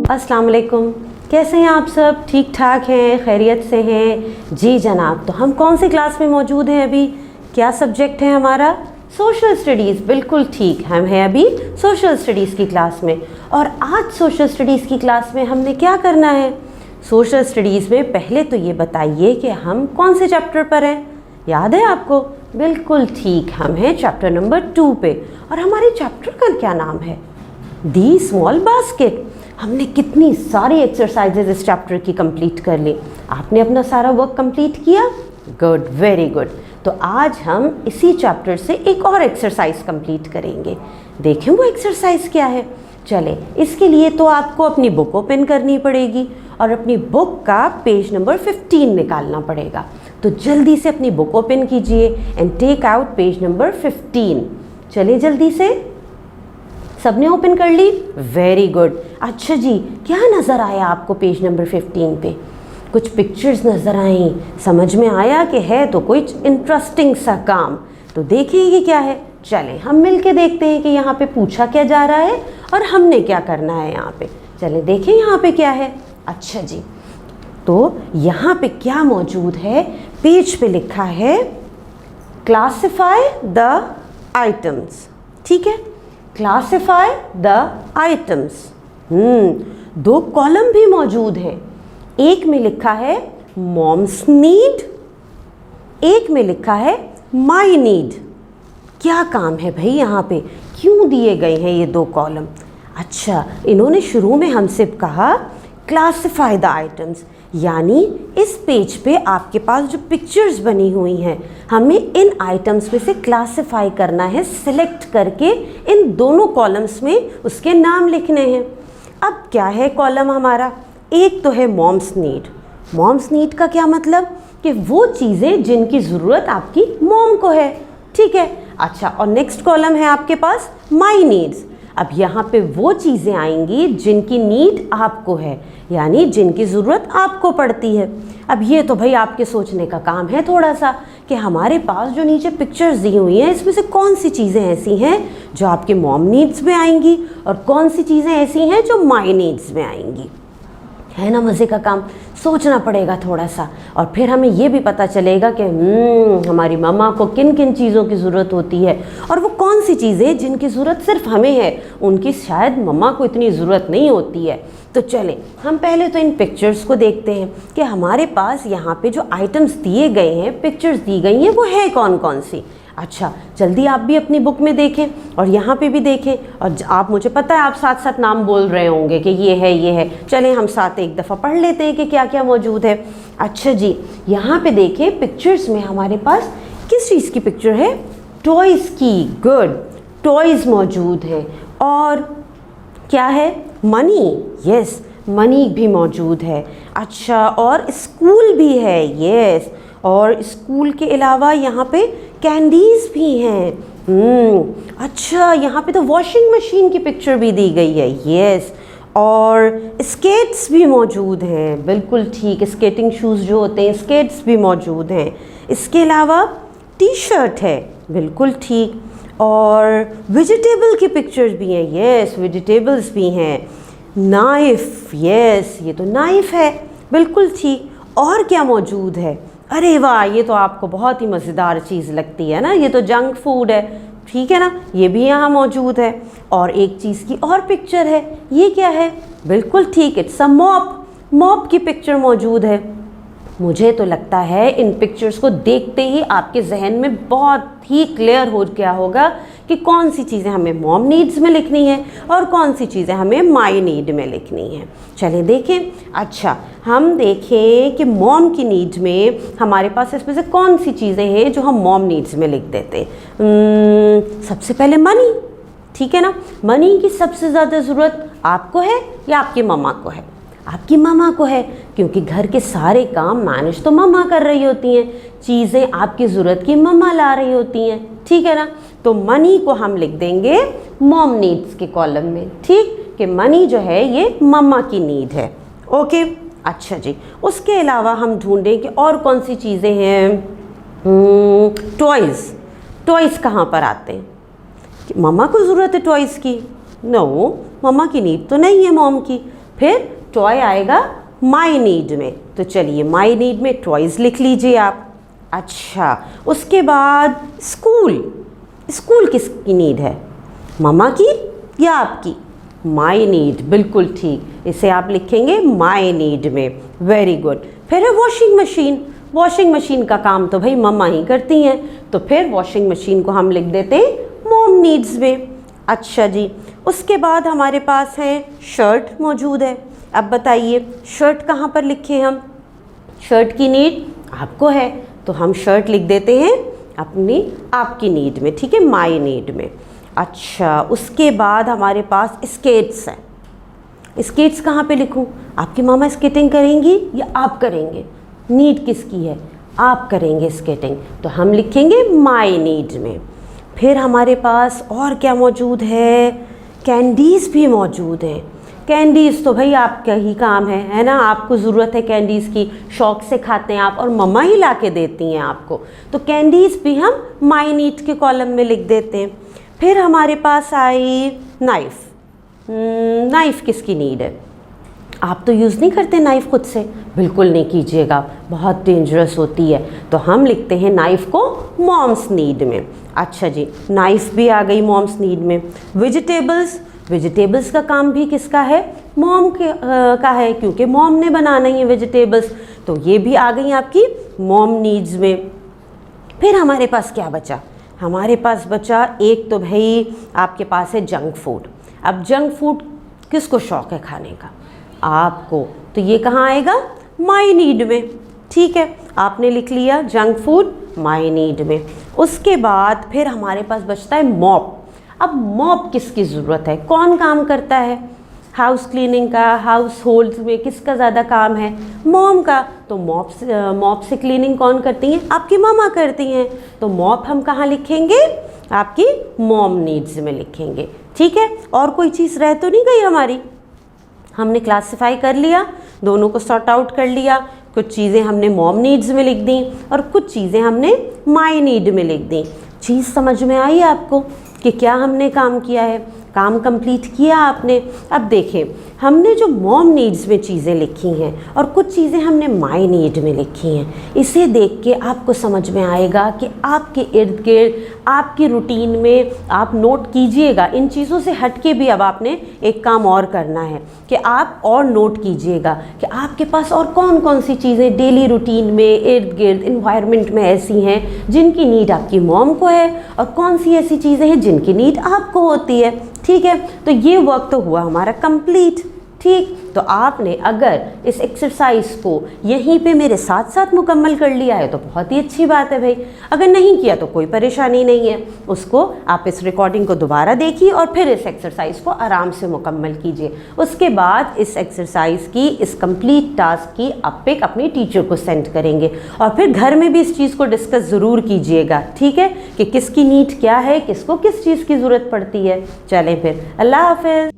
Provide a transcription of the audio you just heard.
अस्सलाम वालेकुम। कैसे हैं आप सब? ठीक ठाक हैं, खैरियत से हैं? जी जनाब। तो हम कौन सी क्लास में मौजूद हैं अभी? क्या सब्जेक्ट है हमारा? Social studies. बिल्कुल ठीक, हम हैं अभी सोशल स्टडीज़ की क्लास में। और आज सोशल स्टडीज़ की क्लास में हमने क्या करना है? सोशल स्टडीज़ में पहले तो ये बताइए कि हम कौन से चैप्टर पर हैं? याद है आपको? बिल्कुल ठीक, हम हैं चैप्टर नंबर 2 पे। और हमारे चैप्टर का क्या नाम है? The small basket. हमने कितनी सारी एक्सरसाइजेज इस चैप्टर की कंप्लीट कर ली। आपने अपना सारा वर्क कंप्लीट किया? Good, very good. तो आज हम इसी चैप्टर से एक और एक्सरसाइज कंप्लीट करेंगे। देखें वो एक्सरसाइज क्या है। चले, इसके लिए तो आपको अपनी बुक ओपन करनी पड़ेगी और अपनी बुक का पेज नंबर 15 निकालना पड़ेगा। तो जल्दी से अपनी बुक ओपन कीजिए and take out page number 15। चलिए जल्दी से। सबने ओपन कर ली? Very good. अच्छा जी, क्या नज़र आया आपको पेज नंबर 15 पे? कुछ पिक्चर्स नज़र आई। समझ में आया कि है तो कुछ इंटरेस्टिंग सा काम। तो देखिए ये क्या है। चलें हम मिल के देखते हैं कि यहाँ पे पूछा क्या जा रहा है और हमने क्या करना है यहाँ पे। चलें देखें यहाँ पे क्या है। अच्छा जी, तो यहाँ पे क्या मौजूद है? पेज पे लिखा है क्लासिफाई द आइटम्स। ठीक है, क्लासिफाई द आइटम्स। दो कॉलम भी मौजूद हैं। एक में लिखा है मॉम्स नीड, एक में लिखा है माई नीड। क्या काम है भाई यहाँ पे? क्यों दिए गए हैं ये दो कॉलम? अच्छा, इन्होंने शुरू में हमसे कहा क्लासिफाई द आइटम्स, यानी इस पेज पे आपके पास जो पिक्चर्स बनी हुई हैं, हमें इन आइटम्स में से क्लासिफाई करना है, सिलेक्ट करके इन दोनों कॉलम्स में उसके नाम लिखने हैं। अब क्या है कॉलम हमारा? एक तो है मॉम्स नीड। मॉम्स नीड का क्या मतलब? कि वो चीज़ें जिनकी ज़रूरत आपकी मॉम को है। ठीक है। अच्छा, और नेक्स्ट कॉलम है आपके पास माई नीड्स। अब यहाँ पे वो चीज़ें आएंगी जिनकी नीड आपको है, यानी जिनकी ज़रूरत आपको पड़ती है। अब ये तो भाई आपके सोचने का काम है थोड़ा सा कि हमारे पास जो नीचे पिक्चर्स दी हुई हैं इसमें से कौन सी चीज़ें ऐसी हैं जो आपके मॉम नीड्स में आएंगी और कौन सी चीज़ें ऐसी हैं जो माई नीड्स में आएंगी। है ना मज़े का काम? सोचना पड़ेगा थोड़ा सा, और फिर हमें ये भी पता चलेगा कि हमारी मम्मा को किन किन चीज़ों की ज़रूरत होती है और वो कौन सी चीज़ें जिनकी ज़रूरत सिर्फ हमें है, उनकी शायद मम्मा को इतनी ज़रूरत नहीं होती है। तो चलें हम पहले तो इन पिक्चर्स को देखते हैं कि हमारे पास यहाँ पे जो आइटम्स दिए गए हैं, पिक्चर्स दी गई हैं, वो है कौन कौन सी। अच्छा, जल्दी आप भी अपनी बुक में देखें और यहाँ पे भी देखें, और आप, मुझे पता है आप साथ साथ नाम बोल रहे होंगे कि ये है ये है। चलें हम साथ एक दफ़ा पढ़ लेते हैं कि क्या क्या मौजूद है। अच्छा जी, यहाँ पे देखें पिक्चर्स में हमारे पास किस चीज़ की पिक्चर है? टॉयज़ की। गुड, टॉयज़ मौजूद है। और क्या है? मनी। यस, मनी भी मौजूद है। अच्छा, और स्कूल भी है। यस, और स्कूल के अलावा यहाँ पे कैंडीज़ भी हैं। अच्छा, यहाँ पे तो वॉशिंग मशीन की पिक्चर भी दी गई है। यस, और स्केट्स भी मौजूद हैं। बिल्कुल ठीक, स्केटिंग शूज़ जो होते हैं, स्केट्स भी मौजूद हैं। इसके अलावा टी शर्ट है। बिल्कुल ठीक, और वेजिटेबल की पिक्चर्स भी हैं। यस, वेजिटेबल्स भी हैं। नाइफ़। यस, ये तो नाइफ़ है। बिल्कुल ठीक। और क्या मौजूद है? अरे वाह, ये तो आपको बहुत ही मज़ेदार चीज़ लगती है ना, ये तो जंक फूड है। ठीक है ना, ये भी यहाँ मौजूद है। और एक चीज़ की और पिक्चर है, ये क्या है? बिल्कुल ठीक, इट्स अ मॉप। मॉप की पिक्चर मौजूद है। मुझे तो लगता है इन पिक्चर्स को देखते ही आपके जहन में बहुत ही क्लियर हो गया होगा कि कौन सी चीज़ें हमें मॉम नीड्स में लिखनी है और कौन सी चीज़ें हमें माई नीड में लिखनी है। चलिए देखें। अच्छा, हम देखें कि मॉम की नीड्स में हमारे पास इसमें से कौन सी चीज़ें हैं जो हम मॉम नीड्स में लिख देते हैं। सबसे पहले मनी। ठीक है ना, मनी की सबसे ज़्यादा ज़रूरत आपको है या आपकी मम्मा को है? आपकी मम्मा को है, क्योंकि घर के सारे काम मैनेज तो मम्मा कर रही होती हैं, चीज़ें आपकी ज़रूरत की मम्मा ला रही होती हैं। ठीक है ना, तो मनी को हम लिख देंगे मॉम नीड्स के कॉलम में। ठीक, कि मनी जो है ये मम्मा की नीड है। ओके। अच्छा जी, उसके अलावा हम ढूंढें कि और कौन सी चीज़ें हैं। टॉयज़। टॉयज़ कहाँ पर आते हैं? मम्मा को ज़रूरत है टॉयज़ की? नो, मम्मा की नीड तो नहीं है मॉम की। फिर टॉय आएगा माई नीड में, तो चलिए माई नीड में टॉयज़ लिख लीजिए आप। अच्छा, उसके बाद स्कूल, स्कूल किसकी नीड है, मम्मा की या आपकी? माई नीड, बिल्कुल ठीक, इसे आप लिखेंगे माई नीड में। Very good. फिर है वॉशिंग मशीन, वॉशिंग मशीन का काम तो भाई मम्मा ही करती हैं, तो फिर वॉशिंग मशीन को हम लिख देते हैं मॉम नीड्स में। अच्छा जी, उसके बाद हमारे पास है शर्ट मौजूद है। अब बताइए शर्ट कहाँ पर लिखें हम? शर्ट की नीड आपको है, तो हम शर्ट लिख देते हैं अपनी आपकी नीड में, ठीक है, माई नीड में। अच्छा, उसके बाद हमारे पास स्केट्स हैं। स्केट्स कहाँ पे लिखूँ? आपकी मामा स्केटिंग करेंगी या आप करेंगे? नीड किसकी है? आप करेंगे स्केटिंग, तो हम लिखेंगे माई नीड में। फिर हमारे पास और क्या मौजूद है? कैंडीज़ भी मौजूद हैं। कैंडीज़ तो भाई आपका ही काम है ना, आपको ज़रूरत है कैंडीज़ की, शौक़ से खाते हैं आप और मम्मा ही ला के देती हैं आपको, तो कैंडीज़ भी हम माई नीड के कॉलम में लिख देते हैं। फिर हमारे पास आई नाइफ़। नाइफ़ किसकी नीड है? आप तो यूज़ नहीं करते नाइफ़ खुद से, बिल्कुल नहीं कीजिएगा, बहुत डेंजरस होती है, तो हम लिखते हैं नाइफ़ को मॉम्स नीड में। अच्छा जी, नाइफ़ भी आ गई मॉम्स नीड में। वेजिटेबल्स, वेजिटेबल्स का काम भी किसका है? मॉम का है, क्योंकि मॉम ने बनाना ही है वेजिटेबल्स, तो ये भी आ गई आपकी मॉम नीड्स में। फिर हमारे पास क्या बचा? हमारे पास बचा एक तो भाई आपके पास है जंक फूड। अब जंक फूड किसको शौक़ है खाने का? आपको, तो ये कहाँ आएगा? माई नीड में। ठीक है, आपने लिख लिया जंक फूड माई नीड में। उसके बाद फिर हमारे पास बचता है मॉप। अब मॉप किसकी ज़रूरत है? कौन काम करता है? हाउस क्लीनिंग का, हाउस होल्ड में किसका ज़्यादा काम है? मॉम का, तो मॉप से क्लीनिंग कौन करती हैं? आपकी मामा करती हैं, तो मॉप हम कहाँ लिखेंगे? आपकी मॉम नीड्स में लिखेंगे। ठीक है, और कोई चीज़ रह तो नहीं गई हमारी? हमने क्लासिफाई कर लिया, दोनों को सॉर्ट आउट कर लिया, कुछ चीज़ें हमने मॉम नीड्स में लिख दी और कुछ चीज़ें हमने माई नीड में लिख दी। चीज़ समझ में आई आपको कि क्या हमने काम किया है? काम कंप्लीट किया आपने? अब देखें, हमने जो मॉम नीड्स में चीज़ें लिखी हैं और कुछ चीज़ें हमने माई नीड में लिखी हैं, इसे देख के आपको समझ में आएगा कि आपके इर्द गिर्द आपकी रूटीन में आप नोट कीजिएगा। इन चीज़ों से हट के भी अब आपने एक काम और करना है कि आप और नोट कीजिएगा कि आपके पास और कौन कौन सी चीज़ें डेली रूटीन में, इर्द गिर्द, इन्वायरमेंट में ऐसी हैं जिनकी नीड आपकी मॉम को है और कौन सी ऐसी चीज़ें हैं जिनकी नीड आपको होती है। ठीक है, तो ये वर्क तो हुआ हमारा कंप्लीट। ठीक, तो आपने अगर इस एक्सरसाइज को यहीं पे मेरे साथ साथ मुकम्मल कर लिया है तो बहुत ही अच्छी बात है भाई। अगर नहीं किया तो कोई परेशानी नहीं है, उसको आप इस रिकॉर्डिंग को दोबारा देखिए और फिर इस एक्सरसाइज को आराम से मुकम्मल कीजिए। उसके बाद इस एक्सरसाइज की, इस कंप्लीट टास्क की आप पिक अपनी टीचर को सेंड करेंगे और फिर घर में भी इस चीज़ को डिस्कस ज़रूर कीजिएगा। ठीक है, कि किसकी नीड क्या है, किसको किस चीज़ की ज़रूरत पड़ती है। चलें फिर, अल्लाह हाफिज़।